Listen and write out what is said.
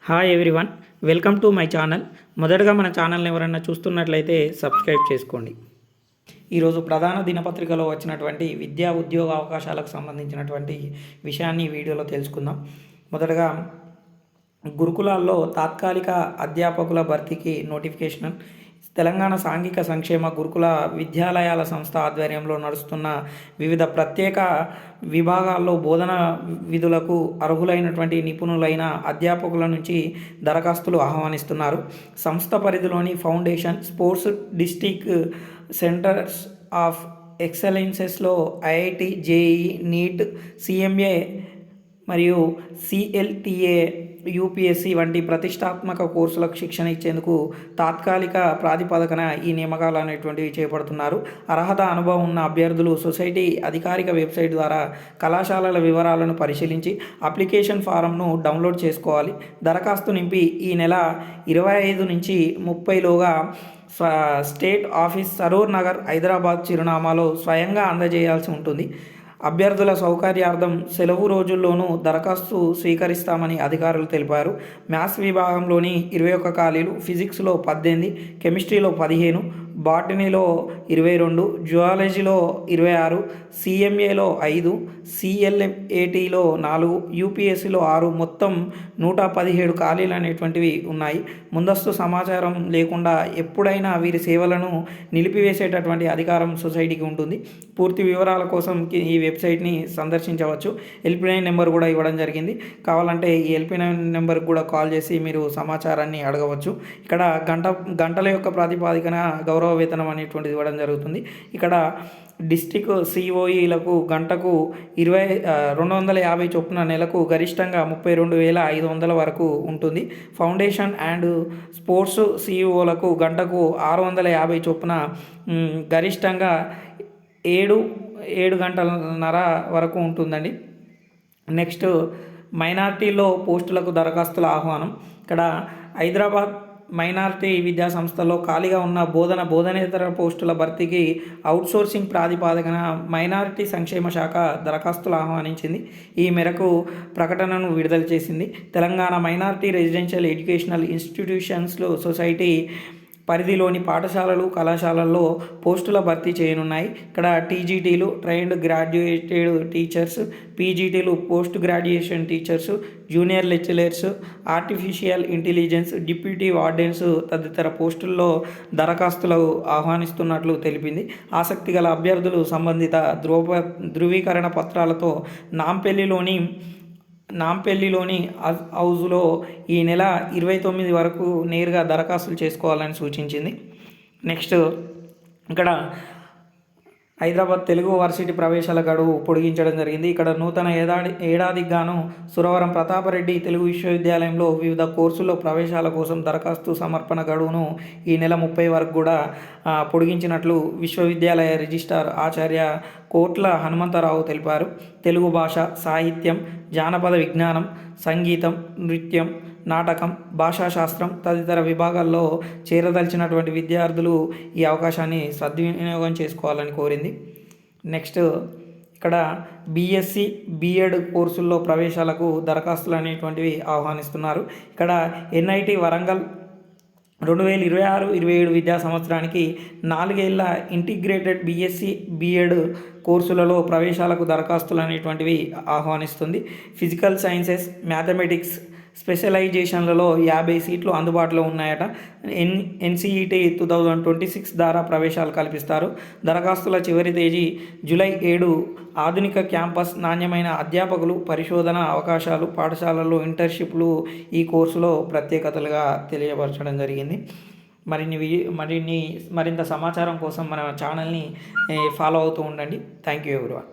Hi everyone, welcome to my channel. మొదటగా మన ఛానల్ని ఎవరైనా చూస్తున్నట్లయితే సబ్స్క్రైబ్ చేసుకోండి. ఈరోజు ప్రధాన దినపత్రికలో వచ్చినటువంటి విద్యా ఉద్యోగ అవకాశాలకు సంబంధించినటువంటి విషయాన్ని ఈ వీడియోలో తెలుసుకుందాం. మొదటగా గురుకులాల్లో తాత్కాలిక అధ్యాపకుల భర్తీకి నోటిఫికేషన్. తెలంగాణ సాంఘిక సంక్షేమ గురుకుల విద్యాలయాల సంస్థ ఆధ్వర్యంలో నడుస్తున్న వివిధ ప్రత్యేక విభాగాల్లో బోధన విధులకు అర్హులైనటువంటి నిపుణులైన అధ్యాపకుల నుంచి దరఖాస్తులు ఆహ్వానిస్తున్నారు. సంస్థ పరిధిలోని foundation, sports, district centers of ఎక్సలెన్సెస్లో ఐఐటి, జేఈఈ, నీట్, సిఎంఏ మరియు సిఎల్టిఏ, యూపీఎస్సీ వంటి ప్రతిష్టాత్మక కోర్సులకు శిక్షణ ఇచ్చేందుకు తాత్కాలిక ప్రాతిపదికన ఈ నియామకాలు అనేటువంటివి చేపడుతున్నారు. అర్హత, అనుభవం ఉన్న అభ్యర్థులు సొసైటీ అధికారిక వెబ్సైట్ ద్వారా కళాశాలల వివరాలను పరిశీలించి అప్లికేషన్ ఫారంను డౌన్లోడ్ చేసుకోవాలి. దరఖాస్తు నింపి ఈ నెల 25 నుంచి 30లోగా స్టేట్ ఆఫీస్, సరూర్ నగర్, హైదరాబాద్ చిరునామాలో స్వయంగా అందజేయాల్సి ఉంటుంది. అభ్యర్థుల సౌకర్యార్థం సెలవు రోజుల్లోనూ దరఖాస్తు స్వీకరిస్తామని అధికారులు తెలిపారు. మ్యాథ్స్ విభాగంలోని 21 ఖాళీలు, ఫిజిక్స్లో 18, కెమిస్ట్రీలో 15, బాటనీలో 22, జువాలజీలో 26, సిఎంఏలో 5, సిఎల్ఏటీలో 4, యూపీఎస్సీలో 6, మొత్తం 117 ఖాళీలు అనేటువంటివి ఉన్నాయి. ముందస్తు సమాచారం లేకుండా ఎప్పుడైనా వీరి సేవలను నిలిపివేసేటటువంటి అధికారం సొసైటీకి ఉంటుంది. పూర్తి వివరాల కోసం ఈ వెబ్సైట్ని సందర్శించవచ్చు. హెల్ప్లైన్ నెంబర్ కూడా ఇవ్వడం జరిగింది. కావాలంటే ఈ హెల్ప్లైన్ నెంబర్కి కూడా కాల్ చేసి మీరు సమాచారాన్ని అడగవచ్చు. ఇక్కడ గంటల యొక్క ప్రాతిపాదికన గౌరవ వేతనం అనేటువంటిది ఇవ్వడం జరుగుతుంది. ఇక్కడ డిస్ట్రిక్ట్ సిఓఈలకు గంటకు 250 చొప్పున నెలకు గరిష్టంగా 32,500 వరకు ఉంటుంది. ఫౌండేషన్ అండ్ స్పోర్ట్స్ సిఇఓలకు గంటకు 650 చొప్పున గరిష్టంగా 7 గంటలన్నర వరకు ఉంటుందండి. నెక్స్ట్, మైనార్టీలో పోస్టులకు దరఖాస్తుల ఆహ్వానం. ఇక్కడ హైదరాబాద్ మైనార్టీ విద్యా సంస్థల్లో ఖాళీగా ఉన్న బోధనేతర పోస్టుల భర్తీకి అవుట్సోర్సింగ్ ప్రాతిపాదికన మైనారిటీ సంక్షేమ శాఖ దరఖాస్తులు ఆహ్వానించింది. ఈ మేరకు ప్రకటనను విడుదల చేసింది. తెలంగాణ మైనార్టీ రెసిడెన్షియల్ ఎడ్యుకేషనల్ ఇన్స్టిట్యూషన్స్లో సొసైటీ పరిధిలోని పాఠశాలలు, కళాశాలల్లో పోస్టుల భర్తీ చేయనున్నాయి. ఇక్కడ టీజీటీలు, ట్రైన్డ్ గ్రాడ్యుయేటెడ్ టీచర్స్, పీజీటీలు, post graduation teachers, junior lecturers, artificial intelligence, deputy wardens తదితర పోస్టుల్లో దరఖాస్తులు ఆహ్వానిస్తున్నట్లు తెలిపింది. ఆసక్తి గల అభ్యర్థులు సంబంధిత ధృవీకరణ పత్రాలతో నాంపల్లిలోని హౌజ్లో ఈ నెల 29 వరకు నేరుగా దరఖాస్తులు చేసుకోవాలని సూచించింది. నెక్స్ట్, ఇక్కడ హైదరాబాద్ తెలుగు వర్సిటీ ప్రవేశాల గడువు పొడిగించడం జరిగింది. ఇక్కడ నూతన ఏడాదికి గాను సురవరం ప్రతాపరెడ్డి తెలుగు విశ్వవిద్యాలయంలో వివిధ కోర్సుల్లో ప్రవేశాల కోసం దరఖాస్తు సమర్పణ గడువును ఈ నెల 30 వరకు కూడా పొడిగించినట్లు విశ్వవిద్యాలయ రిజిస్ట్రార్ ఆచార్య కోట్ల హనుమంతరావు తెలిపారు. తెలుగు భాష, సాహిత్యం, జానపద విజ్ఞానం, సంగీతం, నృత్యం, నాటకం, భాషాశాస్త్రం తదితర విభాగాల్లో చేరదలిచినటువంటి విద్యార్థులు ఈ అవకాశాన్ని సద్వినియోగం చేసుకోవాలని కోరింది. నెక్స్ట్, ఇక్కడ బీఎస్సీ, బీఎడ్ కోర్సుల్లో ప్రవేశాలకు దరఖాస్తులు అనేటువంటివి ఆహ్వానిస్తున్నారు. ఇక్కడ ఎన్ఐటి వరంగల్ 2026-27 విద్యా సంవత్సరానికి 4 ఏళ్ల ఇంటిగ్రేటెడ్ బీఎస్సీ, బీఎడ్ కోర్సులలో ప్రవేశాలకు దరఖాస్తులు అనేటువంటివి ఆహ్వానిస్తుంది. ఫిజికల్ సైన్సెస్, మ్యాథమెటిక్స్ స్పెషలైజేషన్లలో 50 సీట్లు అందుబాటులో ఉన్నాయట. ఎన్సీఈటీ 2026 ద్వారా ప్రవేశాలు కల్పిస్తారు. దరఖాస్తుల చివరి తేదీ జూలై 7. ఆధునిక క్యాంపస్, నాణ్యమైన అధ్యాపకులు, పరిశోధన అవకాశాలు, పాఠశాలల్లో ఇంటర్న్షిప్లు ఈ కోర్సులో ప్రత్యేకతలుగా తెలియపరచడం జరిగింది. మరింత సమాచారం కోసం మన ఛానల్ని ఫాలో అవుతూ ఉండండి. Thank you everyone.